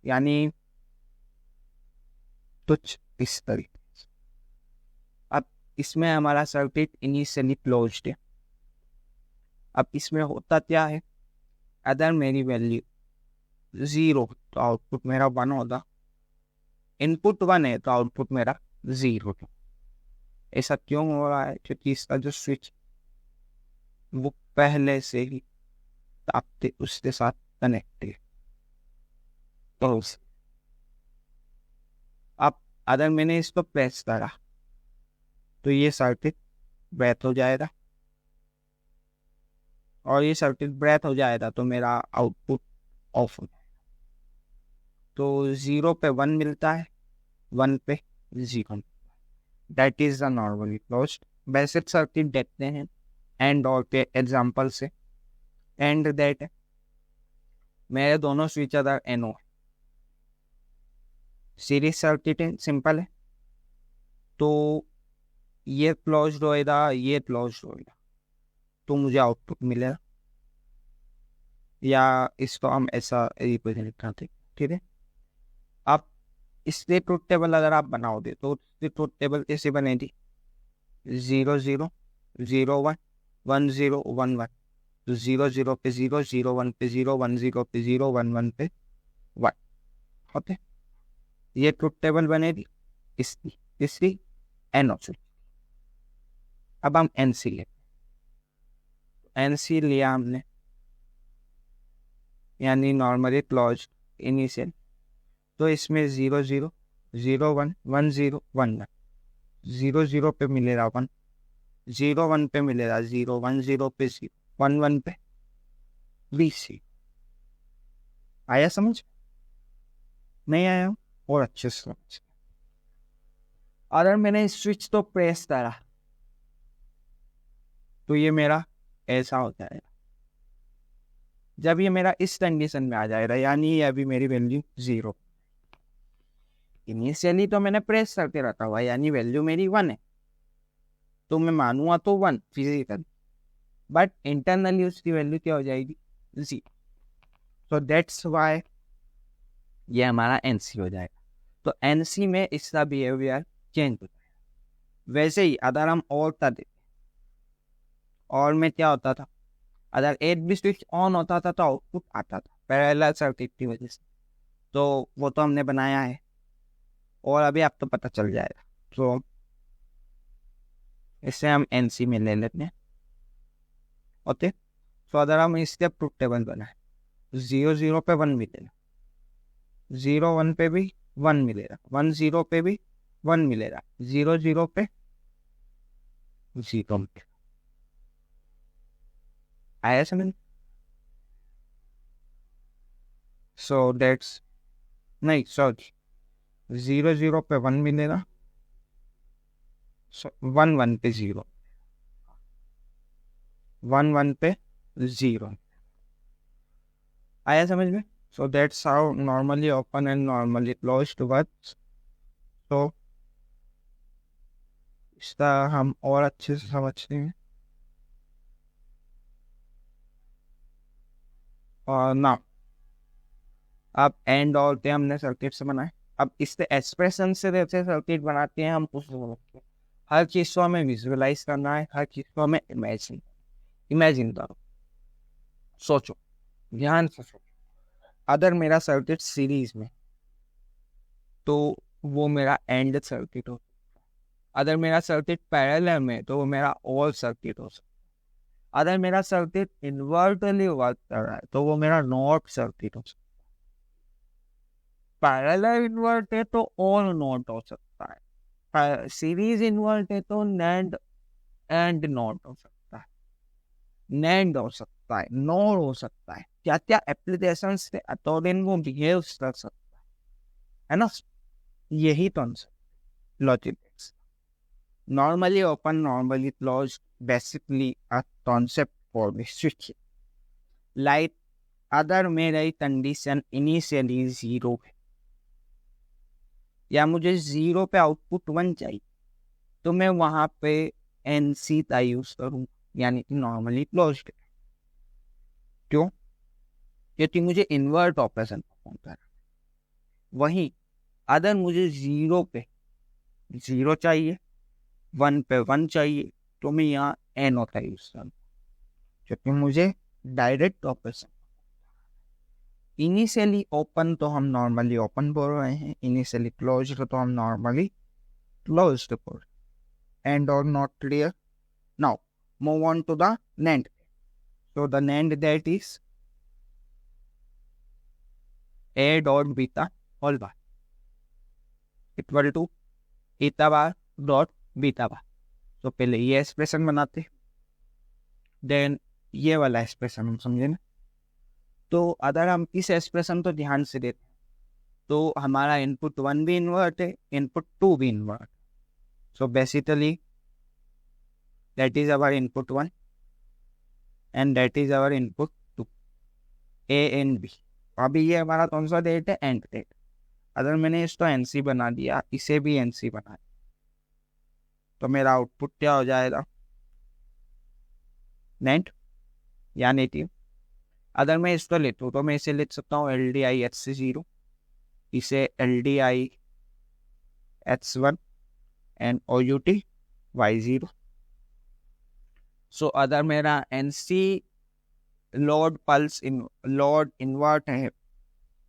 [SPEAKER 1] यानी कुछ इस तरीके से। अब इसमें हमारा सर्किट इनिशियली क्लोज्ड है। अब इसमें होता क्या है, अगर मेरी वैल्यू 0 तो आउटपुट मेरा 1 होगा, इनपुट 1 है तो आउटपुट मेरा 0 होगा। ऐसा क्यों हो रहा है, क्योंकि इसका जो स्विच वो पहले से ही आपके उसके साथ कनेक्ट है। तो अब अगर मैंने इसको प्रेस करा तो ये सर्किट ब्रेथ हो जाएगा, और ये सर्किट ब्रेथ हो जाएगा तो मेरा आउटपुट ऑफ हो जाएगा। तो 0 पे 1 मिलता है, 1 पे 0, that is the normally closed. Basic circuit देखते हैं एंड और के एग्जांपल से। एंड दैट है मेरे दोनों स्विच अदर एनो है, सीरीज सर्किट है, सिंपल है। तो ये क्लोज्ड होएगा, ये क्लोज्ड होएगा, तो मुझे आउटपुट मिलेगा। या इसको हम ऐसा रिप्रेजेंट करते, ठीक है। अब इसलिए ट्रुथ टेबल अगर आप बनाओगे तो ट्रुथ टेबल कैसे बनेगी, 0 0 0 1 1 0 1 1, तो 0 0 पे 0, 0 1 पे 0, 1 0 पे 0, 1 1 पे 1 होते। ये ट्रुथ टेबल बनेगी इसकी एनो से। अब हम एनसी ले, एनसी लिया हमने, यानी नॉर्मली क्लोज इनिशियल। तो इसमें 0 0 0 1 1 0 1 1, 0 0 पे मिलेगा 1, 0 1 पे मिलेगा 0, 1 0 पे 0, 1 1 पे BC। आया समझ? नहीं आया और अच्छे से समझ। अगर मैंने स्विच तो प्रेस करा तो ये मेरा ऐसा होता है। जब ये मेरा इस कंडीशन में आ जाएगा, यानी ये अभी मेरी वैल्यू 0, इनिशियली तो मैंने प्रेस करके रखा हुआ, यानी वैल्यू मेरी 1 है, तो मैं मानूंगा तो 1 फिजिकली, बट इंटरनली उसकी वैल्यू क्या हो जाएगी? 0। सो दैट्स वाई ये हमारा एनसी हो जाएगा। तो एनसी में इसका बिहेवियर चेंज होता है। वैसे ही अगर हम और था देते, और में क्या होता था, अगर 8 बिट स्विच ऑन होता था तो आउटपुट आता था पैरेलल सर्किट की वजह से, तो वो तो हमने बनाया है और अभी आपको पता चल जाएगा। तो इससे हम एनसी में ले लेते हैं। ओके, तो अगर हम इसके ट्रुथ टेबल बनाए, 0 0 पे 1 मिलेगा, 0 1 पे भी 1 मिलेगा, 1 0 पे भी 1 मिलेगा, 0 0 पे 0 मिलेगा। आया समझ? सो दैट्स नहीं सॉरी, 0 0 पे 1 मिलेगा, 1 1 पे 0, 1 1 पे 0। आया समझ में? सो that's how normally open and normally closed works. तो इसका हम और अच्छे से समझते हैं। और ना अब एंड और थे हमने सर्किट से बनाए, अब इससे एक्सप्रेशन से जैसे सर्किट बनाते हैं हम उससे बनाते हैं। हर चीज को हमें विजुअलाइज करना है, हर चीज को हमें इमेजिन करो, सोचो, ध्यान से सोचो। अगर मेरा सर्किट सीरीज में तो वो मेरा एंड सर्किट हो, अगर मेरा सर्किट पैरेलल में तो वो मेरा ऑल सर्किट हो सकता है, अगर मेरा सर्किट इन्वर्टली वर्क कर रहा है तो वो मेरा नॉट सर्किट हो सकता है, पैरेलल इन्वर्ट है तो ऑल नॉट हो सकता है, सीरीज इन्वर्ट है तो नैंड एंड नॉट हो सकता है, नैंड हो सकता है, नॉर हो सकता है, क्या क्या एप्लीकेशन से अकॉर्डिंग वो बिहेव कर सकता है ना। यही तो logic normally open, normally closed, basically a concept for the switch. Like अगर मेरी कंडीशन इनिशियली 0 है या मुझे 0 पे आउटपुट 1 चाहिए, तो मैं वहां पे एनसी का यूज करूँ, यानी कि नॉर्मली क्लोज्ड। क्यों? क्योंकि मुझे इन्वर्ट ऑपरेशन परफॉर्म करना। वहीं अगर मुझे 0 पे 0 चाहिए, 1 पे 1 चाहिए, तो मैं यहाँ एनो का यूज करूँ, क्योंकि मुझे डायरेक्ट ऑपरेशन। इनिशियली ओपन तो हम नॉर्मली ओपन बोल रहे हैं, इनिशियली क्लोज तो हम नॉर्मली क्लोज बोल रहे हैं। AND OR NOT clear? Now move on to the NAND. So the NAND that is A dot beta whole bar equal to eta bar dot beta bar. तो पहले ये expression बनाते, then ये वाला expression हम समझे ना। तो अगर हम इस एक्सप्रेशन तो ध्यान से देते तो हमारा इनपुट 1 भी इन्वर्ट है, इनपुट 2 भी invert. So basically that is our input 1 and that is our input 2, A and B। अभी ये हमारा कौन सा डेट है? AND gate. अगर मैंने इसको NC बना दिया, इसे भी NC बना दिया, तो मेरा आउटपुट क्या हो जाएगा? नेट या नेटिव। अगर मैं इसको लेता हूँ तो मैं इसे लिख सकता हूँ LDI H0, इसे LDI H1 and OUT Y0। सो अगर मेरा NC load pulse load invert है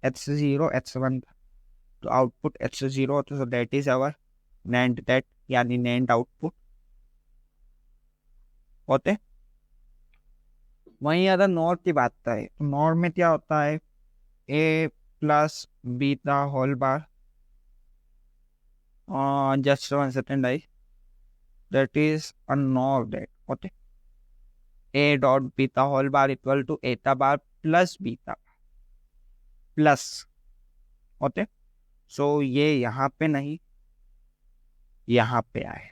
[SPEAKER 1] H0 H1, तो आउटपुट H0 होता है। So that is our NAND that, यानी NAND आउटपुट। होते। वहीं अगर नॉर की बात करें तो नॉर में क्या होता है, A plus B whole bar, just one second I, that is a NOR that okay, A dot B whole bar equal to Etah bar plus B plus okay. So ये यहाँ पे नहीं, यहाँ पे आए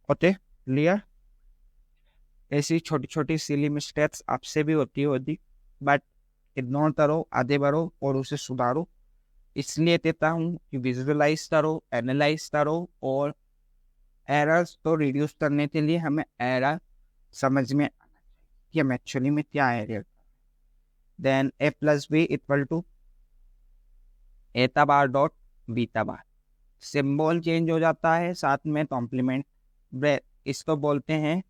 [SPEAKER 1] ओके, क्लियर। ऐसी छोटी छोटी सिली मिस्टेक्स आपसे भी होती, बट इग्नोर करो, आगे बढ़ो और उसे सुधारो। इसलिए कहता हूँ कि विजुअलाइज करो, एनालाइज करो, और एरर्स तो रिड्यूस करने के लिए हमें एरर समझ में आना चाहिए कि हम एक्चुअली में क्या error. Then A plus B equal to Etah bar dot beta bar, symbol change हो जाता है, साथ में कॉम्प्लीमेंट ब्रेथ, इसको बोलते हैं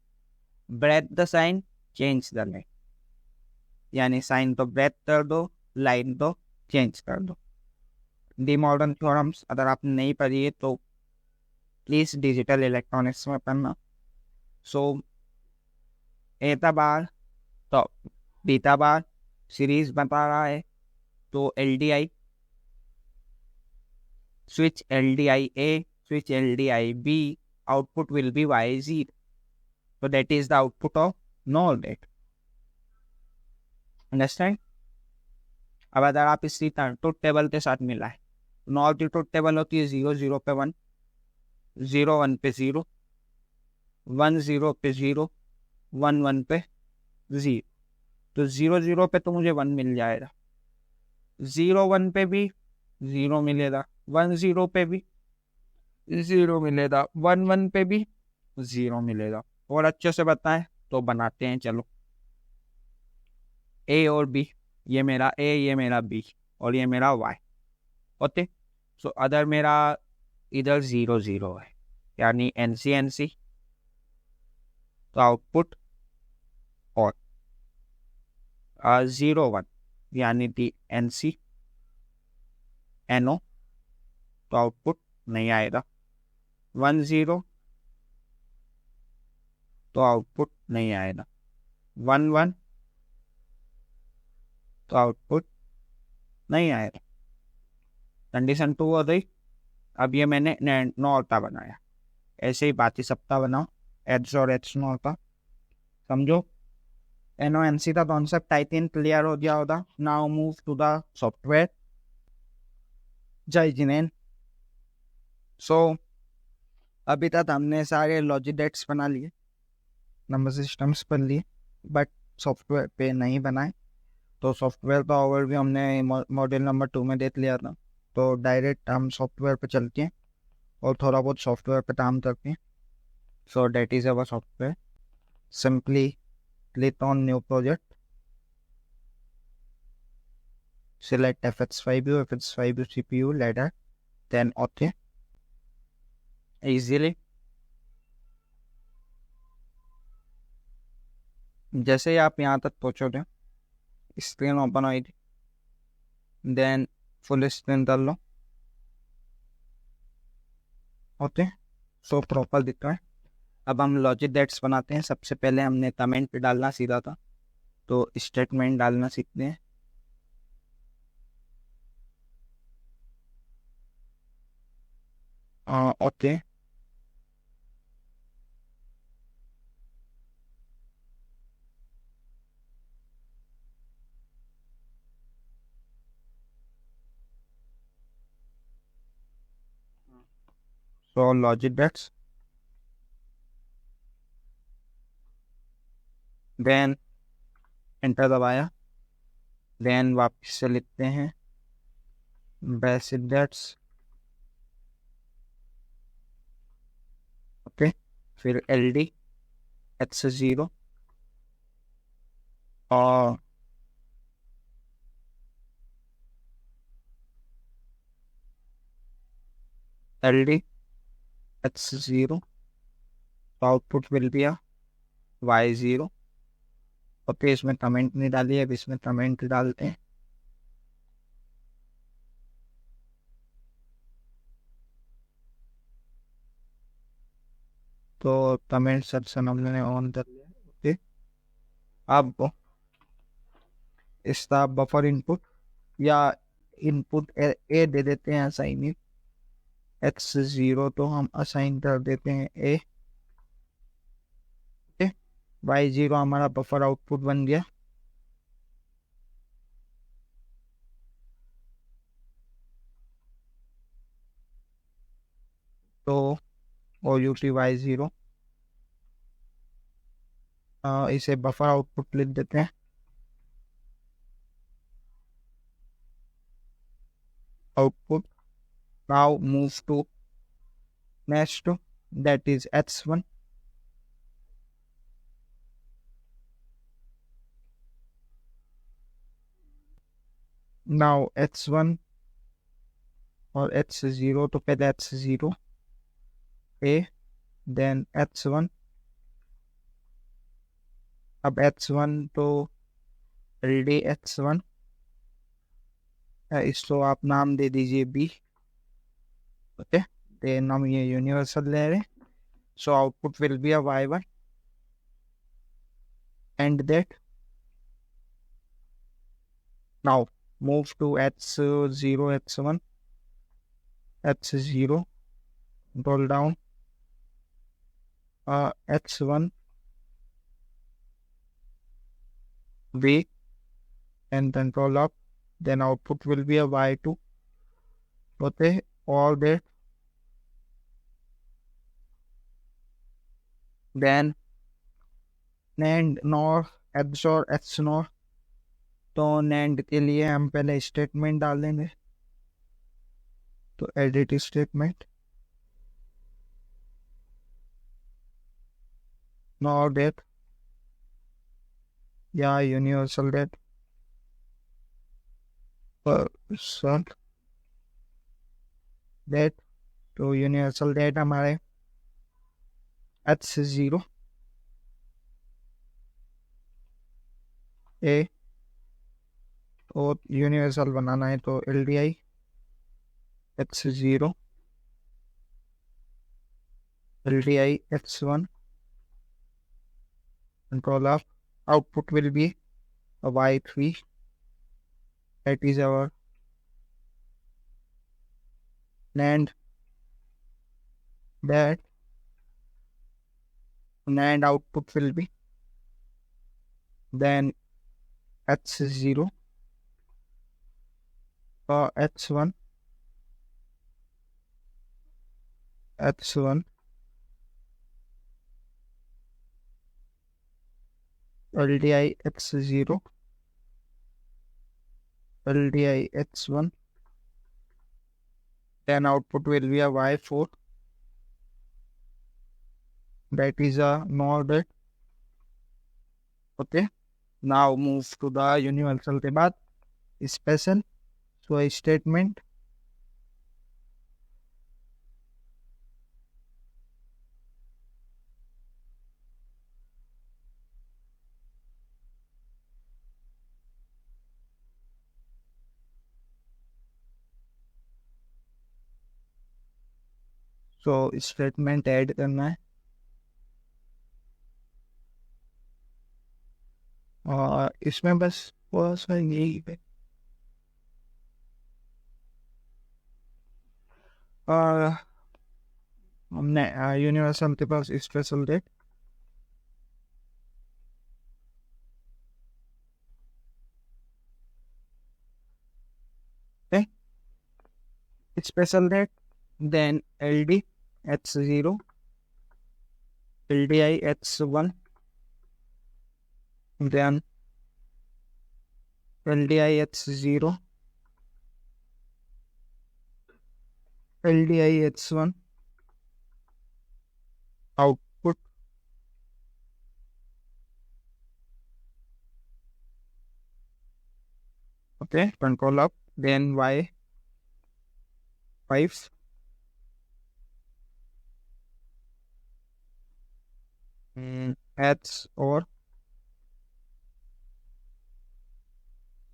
[SPEAKER 1] break the sign change the line, यानी साइन तो ब्रेथ कर दो, लाइन तो चेंज कर दो। डी मॉडर्न थ्योरम्स अगर आपने नहीं पढ़ी है तो प्लीज डिजिटल इलेक्ट्रॉनिक्स में पढ़ना। सो एटा बार तो बीटा बार सीरीज बता रहा है, तो L D I switch LDI A, switch LDI B, output will be Y0. So that is the output of NOR gate. Understand? अब अगर आप इसी ट्रुथ टेबल के साथ मिला है, नॉर की ट्रुथ टेबल होती है 0 0 पे 1, 0 1 पे 0, 1 0 पे 0, 1 1 पे 0। तो 0 0 पे तो मुझे 1 मिल जाएगा, 0 1 पे भी 0 मिलेगा, 1 0 पे भी 0 मिलेगा, 1 1 पे भी 0 मिलेगा। और अच्छे से बताएं तो बनाते हैं, चलो। ए और बी, ये मेरा ए, ये मेरा बी, और ये मेरा वाई ओके। सो अदर मेरा इधर 0 0 है, यानी एनसी एनसी, तो आउटपुट और 0 1 यानी डी एनसी एनओ, तो आउटपुट नहीं आएगा। 1 0 तो आउटपुट नहीं आएगा, 1 1 तो आउटपुट नहीं आएगा। कंडीशन 2 हो गई। अब ये मैंने नॉर्ता बनाया, ऐसे ही बाकी सबका बनाओ, एच और एच नॉर्ता, समझो। एनओ एनसी का कॉन्सेप्ट आई थिंक क्लियर हो गया होगा। Now move to the software. जय जिनेन। सो अभी तक हमने सारे लॉजिक डेट्स बना लिए, नंबर सिस्टम्स पर लिए, बट सॉफ्टवेयर पे नहीं बनाए। तो सॉफ्टवेयर का ओवरव्यू हमने मॉड्यूल नंबर 2 में देख लिया था, तो डायरेक्ट हम सॉफ्टवेयर पे चलते हैं और थोड़ा बहुत सॉफ्टवेयर पे काम करते हैं। So that is our software. Simply click on new project, select FX5U CPU ladder, then OK. Easily जैसे ही आप यहाँ तक पहुँचोगे, स्क्रीन ओपन होगी, देन फुल स्क्रीन कर लो ओके। सो प्रॉपर दिख रहा है। अब हम लॉजिक डेट्स बनाते हैं। सबसे पहले हमने कमेंट डालना सीखा था, तो स्टेटमेंट डालना सीखते हैं। ओके, सो लॉजिक डेट्स, देन एंटर दबाया, देन वापस से लिखते हैं बेसिक डेट्स ओके, फिर LD H0 और LD H0, output will be Y0 okay. इसमें कमेंट नहीं डाली है, अब इसमें कमेंट डालते हैं। तो कमेंट सेक्शन हमने ऑन कर लिया। ओके, अब इसका बफर इनपुट या इनपुट ए दे देते हैं असाइन x0, तो हम असाइन कर देते हैं ए। y0 हमारा बफर आउटपुट बन गया। तो out y0 इसे बफर आउटपुट लिख देते हैं। Output now move to next, that is x1। नाउ x1 और x0, तो पहले x0 a, देन x1। अब x1 तो एलडी x1, इसको आप नाम दे दीजिए b। ओके, देन हम ये यूनिवर्सल ले रहे हैं, so output will be a y1 and that। now move to x0 x1 x0, roll down x1 b and then roll up, then output will be a y2। okay, all that, then NAND NOR XOR XNOR। तो NAND के लिए हम पहले statement डाल देंगे, तो edit statement NOR that या universal that salt that। तो यूनिवर्सल that हमारे x0 a, और यूनिवर्सल बनाना है तो LDI x0 LDI x1, control of output will be a y3, that is our NAND that NAND output will be then x0 x1 x1 LDI x0 LDI x1, then output will be a y4, that is a NOR that। okay, now move to the universal के बाद special, so a statement तो statement add करना है, और इसमें बस थोड़ा सा यही है, और हमने यूनिवर्सल के पास special date special date, then LD x0 LDI x1, then LDI x0 LDI x1 output, okay, control up, then y5 H और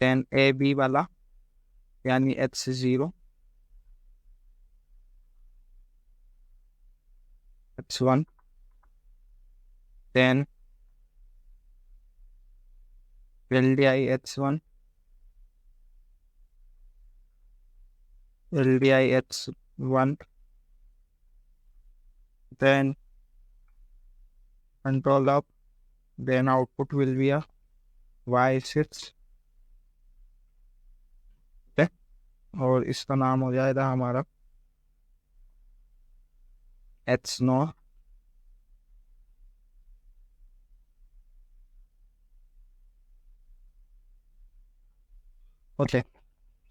[SPEAKER 1] then AB वाला यानी x0 x1 then LDI H1, LDI H1, then control up, then output will be a Y6, और इसका नाम हो जाएगा हमारा H0, okay.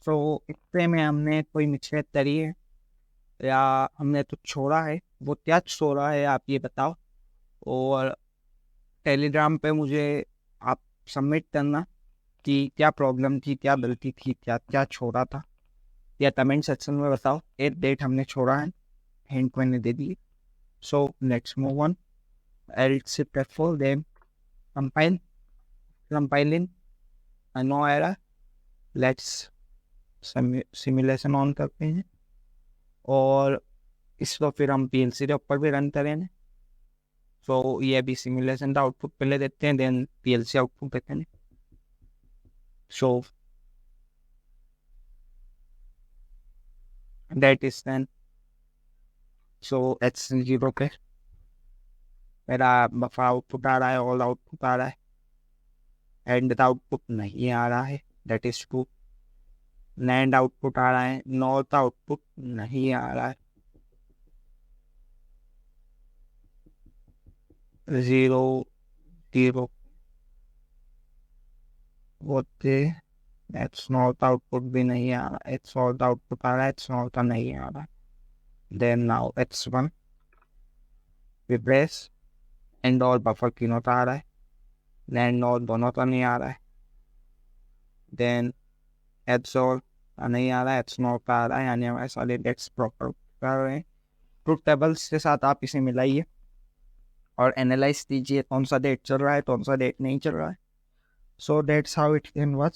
[SPEAKER 1] सो इतने में हमने कोई मिस्टेक करी है या हमने तो छोड़ा है, वो क्या छोड़ा है आप ये बताओ, और टेलीग्राम पे मुझे आप सबमिट करना कि क्या प्रॉब्लम थी, क्या गलती थी, क्या क्या छोड़ा था, या कमेंट सेक्शन में बताओ। एक डेट हमने छोड़ा है, हिंट मैंने दे दी। So let's move on. else for them compiling no error. Let's simulation on करते हैं और इसको फिर हम पीएलसी के ऊपर भी रन करेंगे। सो ये भी सिमुलेशन का आउटपुट पहले देते हैं, देन पीएलसी आउटपुट देते हैं। So that is then. So H0 पे मेरा बफर आउटपुट आ रहा है, ऑल आउटपुट आ रहा है, एंड आउटपुट नहीं आ रहा है, that is true. NAND output आ रहा है, नॉर्थ आउटपुट नहीं आ रहा है, 0 0 होते। एच नॉर्थ आउटपुट भी नहीं आ रहा, एच साउथ आउटपुट आ रहा है, एच नॉर्थ नहीं आ रहा। Then now H1 replace, AND OR buffer तीनों का आ रहा है, लैंड नॉर्थ दोनों का नहीं आ रहा है। देन एच और नहीं आ रहा है, एच नॉर्थ का आ रहा है, यानी हमारे सारे डेट्स प्रॉपर कर रहे हैं। ट्रुथ टेबल्स के साथ आप इसे मिलाइए और एनालाइज कीजिए कौन सा डेट चल रहा है, कौन सा डेट नहीं चल रहा है। सो that's how it can work.